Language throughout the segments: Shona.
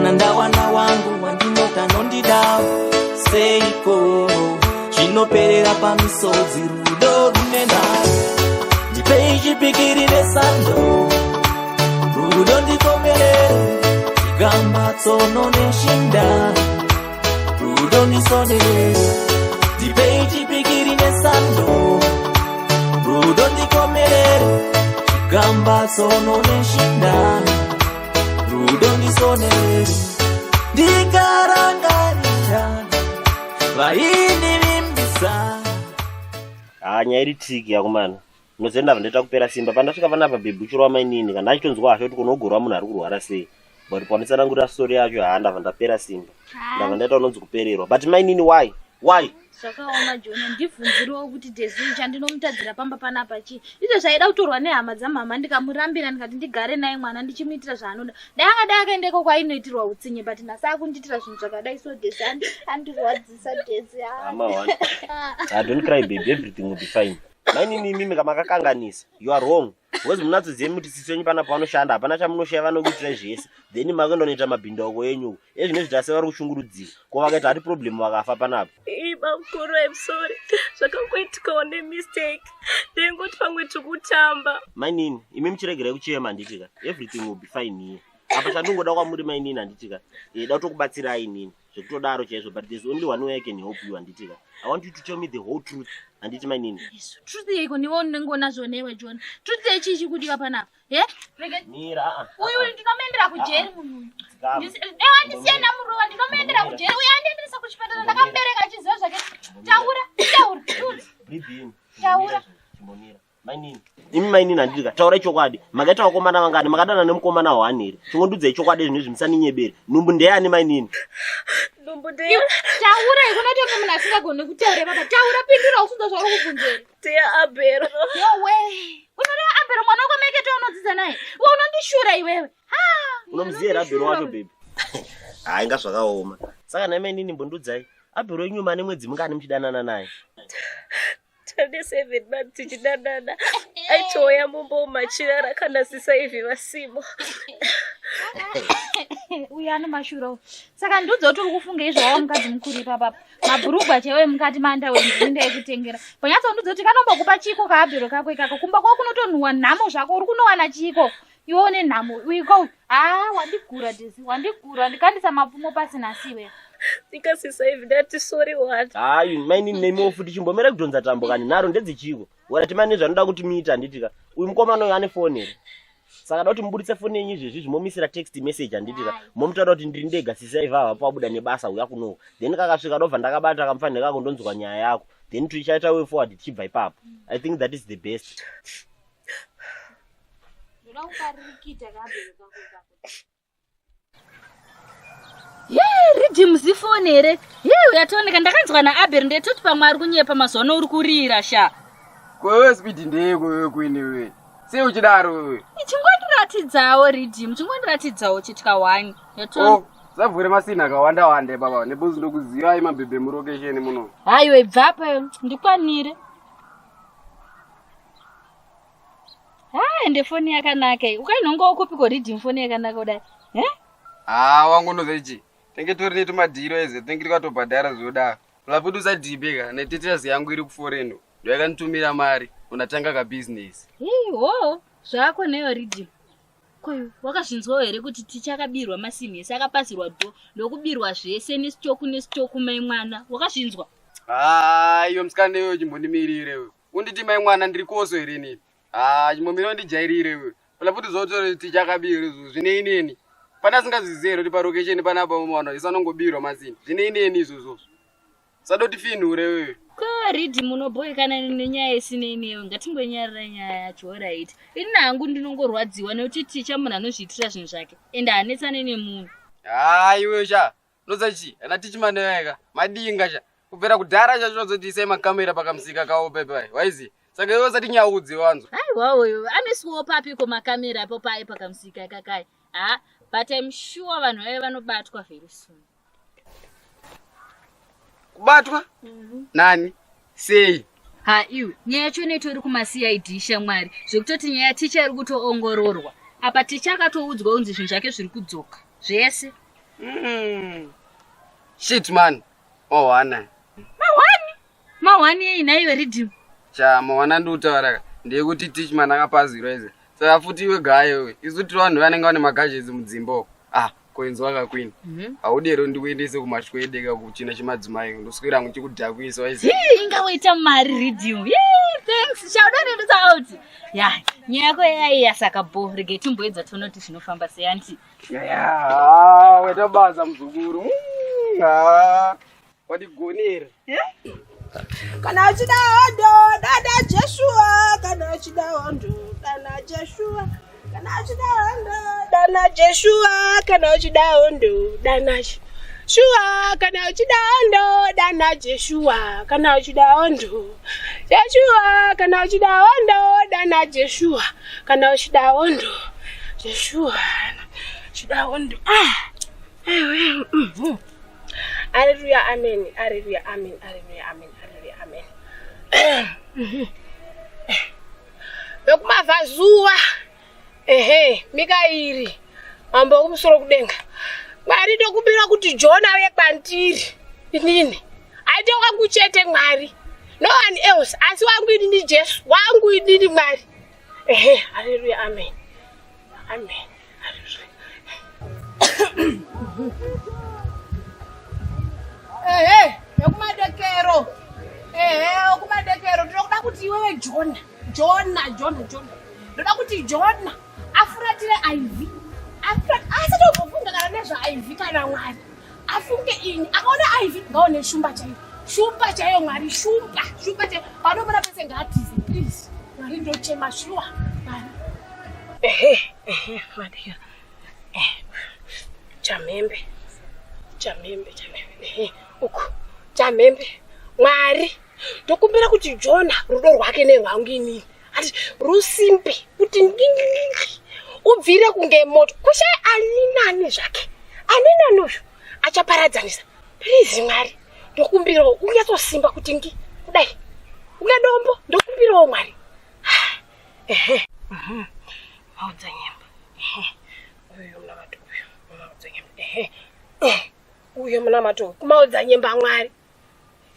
kana ndawana wangu wandinoka nondida seiko chinoperera pamisodzi rudo runenhai ndipei chipikiri nesando rudo ndikomerere chigamba tsono neshinda rudo ndisonere ndipei chipikiri nesando rudo ndikomerere chigamba tsono neshinda rudo ndisonere ndikarangarira vaini vimbisa. Nyaya triki yakomana. Nozenda vandaita kupera simba pandasvika panapa bebhu chirwa mainini kana achitonzwa hasho kuti kunogorwa munhu ari kurwara sei. But panisana ngura story yacho ndava ndapera simba. Ndava ndaita unonzi kupererwa. But mainini why? Zvakaoma Jona ndibvunziriwo kuti Ndezve chandinomutadzira pamba panapa chi. Izvo zvaida kutorwa nehama dzamama ndikamurambira ndikati ndigare naye mwana ndichimuitira zvaanoda. Dai akaendeko kwainoitirwa utsinye but nhasi akundiitira zvinhu zvakadai so Ndezve andirwadzisa Ndezve. I don't cry baby, everything will be fine. Mainini mimi kama kakanganisa. You are wrong. Wezi munatsoziye kuti sisi wenyu pana panoshanda hapana chamunoshaya vanokuitira zvese. Then makandonoita mabhindauko yenyu. Ezvino zvitase vari kushunguridzira. Ko vakaita hari problem vakafa panapa. Bakuru, I'm sorry. Zvakakuitika one mistake. Ndengoti pamwe tikutamba. Mainini, imi muchiregerai kuchema handitika. Everything will be fine here. Apa chandingoda kwamuri mainini handitika. Da kutokubatsirai inini. Zvekutodaro chaizvo, but there's only one way I can help you handitika. I want you to tell me the whole truth. Handiti mainini. Yes, truth yeko niwo ndingona zvonewe John. Truth yechichi kudiwa panapa. Mira. Uyu ndikamendera kujeri munhu. Ndisiena muruwa ndikamendera kujeri. Uyu andiendesa kuchipatara ndakambereka chiziva zvake. Taura. Taura. Mainini. Imi mainini handitika. Taura chokwadi. Makaita vakomana vangani makadana nemukomana hwanhiri. Chingondudza chokwadi zvinhu zvimusaninyebere. Numbu ndeyani mainini? Taura ikonotoka munhu asingagone kutaura papa. Taura pindura usudza zvauri kubvunzera. Dear Abero. Yo way. Unoreva Abero mwana wako Maghetto unodzidza naye. Wewe unondishura iwewe. Unomziera Abero wacho baby. Inga zvakaoma. Saka naye mainini mbondudzai. Abero yenyu mane mwedzi mungani muchidanana naye? 27 months tichidanana. Aitoya mumbo machira rakanasisa hivi vasimo. Uyana mashuro. Saka ndudza kuti ukufunga izvo mukadzi mukuru papa. Mabhurugwa chewe mukati manda wenzinde ekutengera. Panyatso ndudza kuti kanombokupa chiko kaAbero kako ikako kumba kwako kunotonhuwa nhamo zvako uri kunowana chiko. Ione nhamo uiko. Wandigura Ndezve. Wandigura ndikandisa mapfumo pasina siwe. Ndikasisa hivi ndati sorry what. Mainini nemo futi chimbomera kudonza tambo kani naro ndedzichiko. Warati mani zvanoda kuti muita handitika. Uyu mukomana uyu ane phone here. Saka kuti mubuditse phone yenyu izvezvi zvimomisira text message handitika. Momutaura kuti ndiri ndega sisaiva hapa wabuda nebasa uya kuno. Then kakasvika ndobva ndakabata kamufanira kako ndonzwa nyaya yako. Then tichaita way forward tichibva ipapo. I think that is the best. Ndoda kukarikita kaAbero kako ikako. Ridhim zifonere. Uyatooneka ndakanzwa naAbero ndetoti pamwe ari kunyepa mazuva uri kurira sha. Kwewe speed ndeko wewe kwini wewe. Sei uchidaro wewe. Chingondiratidzawo Ridhim, chingondiratidzawo chitya wanyu. Yatoona. Zavhure masina akawanda baba nebuzi ndokuziva ai mabhebhe murokesheni muno. Hayi ibvapo ndikwanire. Ende foni yakanaka. Ukainonga ukupiko Ridhim foni yakanaka kudai. Wangu ndozechi. Tenge tori netu madhiro eze tenge tikatobhadhara zvoda. Lapudu sadhibeka netetiazi yangu iri kuforeno. Ndakanitumira mari unatanga ka business. Zvako neyo Ridhim. Koyo wakazvinzwa here kuti tichakabirwa masini sakapasirwa do ndokubirwa zvese nesitoku mai mwana. Wakazvinzwa? Iyo msikane wewe chimbonimirire wewe. Unditi mai mwana ndiri koso here nini? Chimbomiro ndijairire wewe. Lapudu zotori tichakabirwa zvine ineni. Pana singazizero kuti parokesheni panapa mwana isanongobirwa masini. Zvine ineni izvozvo. Sadoti finhure wewe. Ko Ridhim unoboyekana nenyaya isina ineyo ngatingonyarira nyaya yacho right. Ini hangu ndinongorwadziwa nekuti ticha munhu anozviitira zvinhu zvake ende hanetsane nemunhu. Iwe sha nozachi ana tichimane wega madinga sha kupera kudhara chacho zoti makamera pakamusika kawo pepe waizi saka iwe usati nyaudzi wanzo. Wawo amiswo papi ko makamera apo pai pakamusika kakai. But I'm sure vanhu vave vanobatwa very soon. Kubatwa? Nani? Sei? Iwe nyaya yacho netori kuma-CID shamwari zvekutoti nyaya ticha iri kutoongororwa apa tichakatoudzwa unzi zvinhu zvake zviri kudzoka zvese Shit man. Mawana. Mawani yei naiwe redeem. Cha mawana ndutaura ndekuti teach man akapazirwa ize. Saka futi iwe gayo izuti vanhu vanenge vane magazhezi mudzimbo. Koenzo akakwini. Audero ndikuendese kumashwedeka kuchina chimadzimai ndoswera ngechikudhakwisa ize. Ingawaita mari redeem. Thanks. Shout out. Yeah, nyako yaiya saka bo rege timboedza tonoti zvinofamba seanti. Weta baza muzukuru. Wadigonera. Kana uchida hondo dada Joshua, kana uchida hondo dana Joshua, kana uchida hondo dana Joshua, kana uchida hondo dana Joshua, kana uchida hondo dana Joshua, kana uchida hondo Joshua, kana uchida hondo dana Joshua, kana uchida hondo Joshua, uchida hondo. Hallelujah, amen. Hallelujah, amen. Hallelujah, amen. Hallelujah, amen. Yokumava zuwa. Mikairi. Mambo kumusoro kudenga. Mwari ndokubira kuti John auye kwandiri. Inini. Aite wangu chete Mwari. No one else. Asi wangu inini Jesu. Wangu inini Mwari. Hallelujah, amen. Amen. Hallelujah. Yokumadekero. Okumadekero. Ndokuda kuti iwewe Jona. Ndokuda kuti Jona afuratire IV. Asati kufunga kana nezva IV kana Mwari. Afunge ini. Akaona IV ngaone shumba chayo. Shumba chayo Mwari, shumba chayo. Panomona pese ngatize please. Mwari ndochema shuwa. Madekero. Chamembe. Uku. Chamembe. Mwari. Ndokumbira kuti Jona rudo rwake nerwangu inini. Ati rusimbe kuti ndingi. Ubvire kunge moto. Kusha aninani zvake. Aninani uyu achaparadzanisa. Please Mwari. Ndokumbira ungatsosimba kuti ngi. Kudai. Ungadombo ndokumbira Mwari. Maudza nyemba. Uyu mna mato uyu. Maudza nyemba. Uyo mna mato kumaudza nyemba Mwari.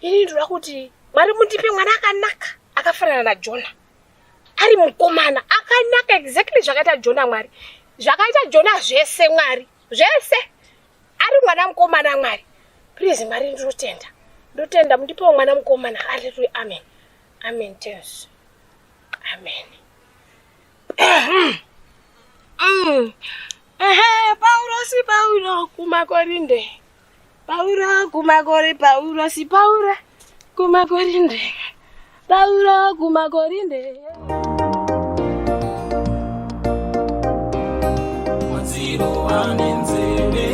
Ini ndira kuti Mwari mundipe mwana akanaka akafanana na Jona. Ari mukomana akanaka exactly zvakaita Jona Mwari. Zvakaita Jona zvese Mwari. Zvese. Ari mwana mukomana Mwari. Please Mwari ndotenda mundipe mwana mukomana. Hallelujah, amen. Amen. Yes. Amen. Paulo kumakorinde. Paulo kumakorinde. Paulo kumakorinde. Maziro anenzebe.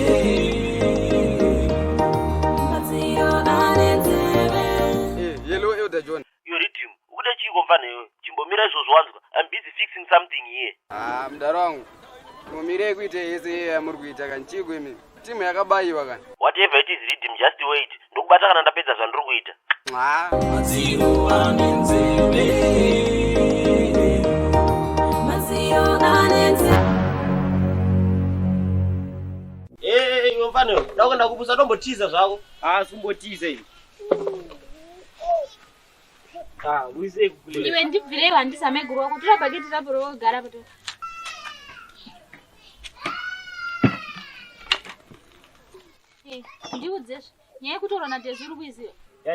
Yellow elder John. You redeem. Ukuda chiko mfana yo. Chimbomira izvo zwanzwa. I'm busy fixing something here. Mdaro wangu. Mumire kuite yese muri kuita kanchiko imi. Timu yakabayiwa kana. Whatever it is redeem, just wait. Ndokubata kana ndapedza zvandiri kuita. Maziro anenzebe. Iwe mfana yo. Ndakwenda kupusa tombotiza zvako. Sumbotiza ini. Uise kugule. Iwe ndibvire vandisame guru wako. Tora bhaketi rapo rogara pato. Ndiudzezve. Nyaya kutora na Jesu uri kuiziva.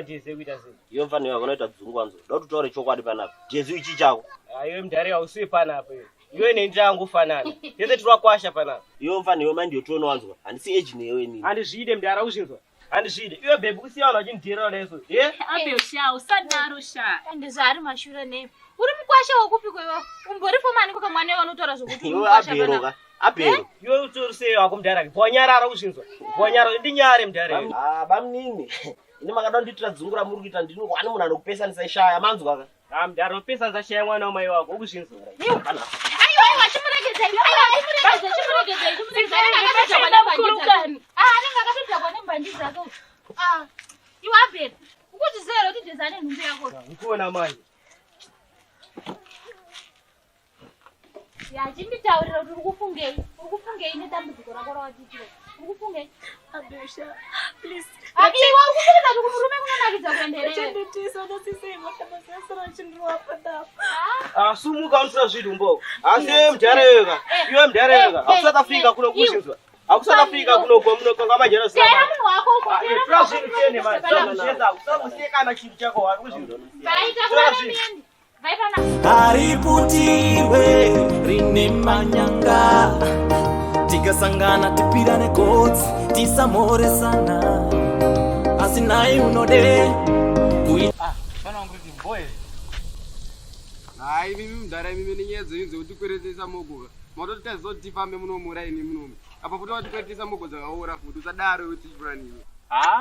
Jesu kuita sei? Iwe mfana wako unoita dzungwanzo. Ndoda kutaura chokwadi panapa. Jesu ichi chako. Iwe mdhari ausiwe panapa iwe. Iwe nenja yangu fanana. Yese turakwasha panapa. Iwe mfana iwe manje utoona wanzwa. Handisi age newe nini. Handizvide mdhara uzvinzwa. Handizvide. Iwe bhebi kusiyana uchindirira leso. Abe sha usadaro sha. Ndezari mashure ne. Uri mukwasha wokupi kwewe? Umboripo mani kwa mwana wanu utora zvokuti mukwasha panapa. Apero. Iwe utorisei wako mdhara. Bwanyarara uzvinzwa. Bwanyara ndinyare mdhara. Bamnini. Ine makada nditira dzungura muri kuita ndino kwani munhu anokupesanisa shaya manzwa ka. Mdhara upesanisa shaya mwana wamai wako ukuzvinzwa. Aiwa chimuregedza iwe. Iwe Abel. Ukuti zero tidezane nhumbi yako. Ukuona mai. Ya chinditaurira kuti uri kufungei nedambudziko rako rawatitira. Uri kufunge. Abusha, please. Akiwa ukufunga kuti murume kunonakidza kuenderera. Chenditisa ndosise matabasa chindiwa pada. Sumuka unsura zvidumbo. Asi mjareka. Iwe mjareka. Akusatafika kuno kuzvinzwa. Akusatafika kuno kwa majera sina. Tera munhu wako uko. Tera zvinhu chene manje. Usakuseka na chinhu chako wari kuzvinzwa. Vaita kuna miendi. Vaipana. Kariputiwe rine manyanga tikasangana tipirane gotsi tisamoresana asi naye unode Pana nguri boy. Hai mimi mudhara mimi nenyedzo idzi kuti kweretesa mogo. Mototi tazodifambe munomura ini munomu. Apa futi watikweretesa mogo dzakaora futi usadaro kuti chifanire.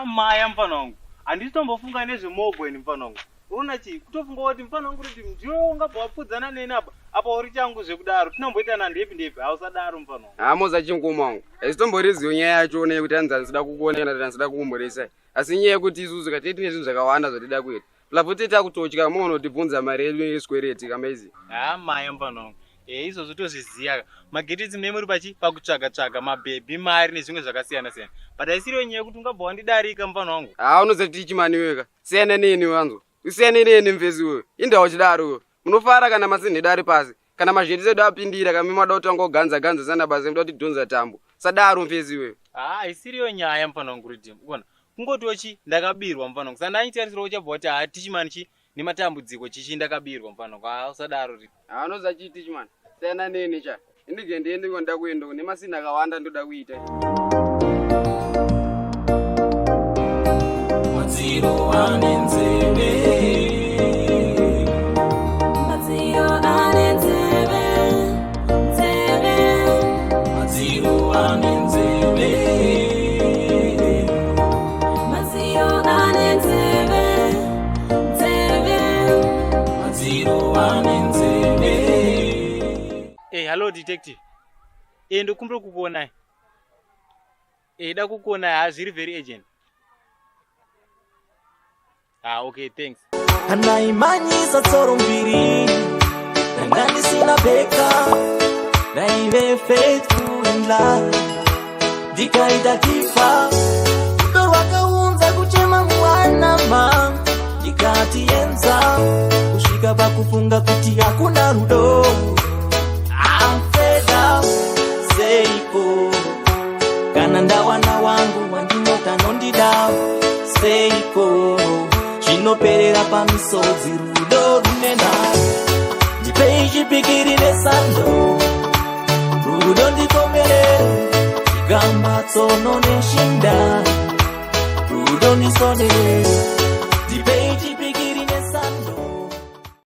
Maya mfana wangu. Andisitombofunga nezvemogo ini mfana wangu. Una chi kutofunga kuti mfana wangu kuti ndiwe ungabva wapfudzana neni apa uri changu zvekudaro tinomboitana ndepi ausadaro mfana wangu. Moza chingoma wangu. Aizitomboreziwo nyaya yacho ne kuti anzanzida kukuona kana anzanzida kukumurisa. Asi nyaya yekuti isusu katiti tine zvinhu zvakawanda zvatida kuita. Plafuti takutotya muno tibvunza mari yedu yesquareti kama izi. Maya mfana wangu. Izvozvo tozviziya. Magetsi memory pakutsvaga mabhebhi mari nezvimwe zvakasiyana siyana. But aisiriyo nyaya yekuti ungabva wandidarika mfana wangu. Unoziva kuti chimani weka. Siyana neni wanzo. Usiyane neni mvezi wewe. Indawo chidaro. Munofara kana masinhedi ari pasi. Kana mazheti edu apindira kama mada kutangoganza sana basi mda kuti donza tambo. Sadaro mvezi wewe. Isiriyo nyaya mfana wangu ridimu. Uona. Kungotochi ndakabirwa mfana wangu. Sanda anchitarisira uchabva kuti tichimani nematambudziko chichi ndakabirwa mfana wangu. Usadaro ri. Unoza chiti chimani. Siyana neni cha. Indigende ndoda kuenda nemasina akawanda ndoda kuita. Maziro anenzebe Maziro anenzebe Maziro anenzebe Maziro anenzebe Maziro anenzebe. Hello detective. Ndokumbira kukuona. Da kukuona zviri very urgent. Okay, thanks. Anaimanyisa tsoro mbiri Nangani sina beka Naive faithful in love Dikaita kifa Ndo wakaunza kuchema mwana ma Dikati enza Kushika pakufunga kuti hakuna rudo I'm fed up Seiko Kana ndawana wangu Wanginoka nondida Seiko Chinoperera pamisodzi rudo runena Ndipei chipikiri nesando Rudo ndikomere Chigamba tsono neshinda Rudo nisonere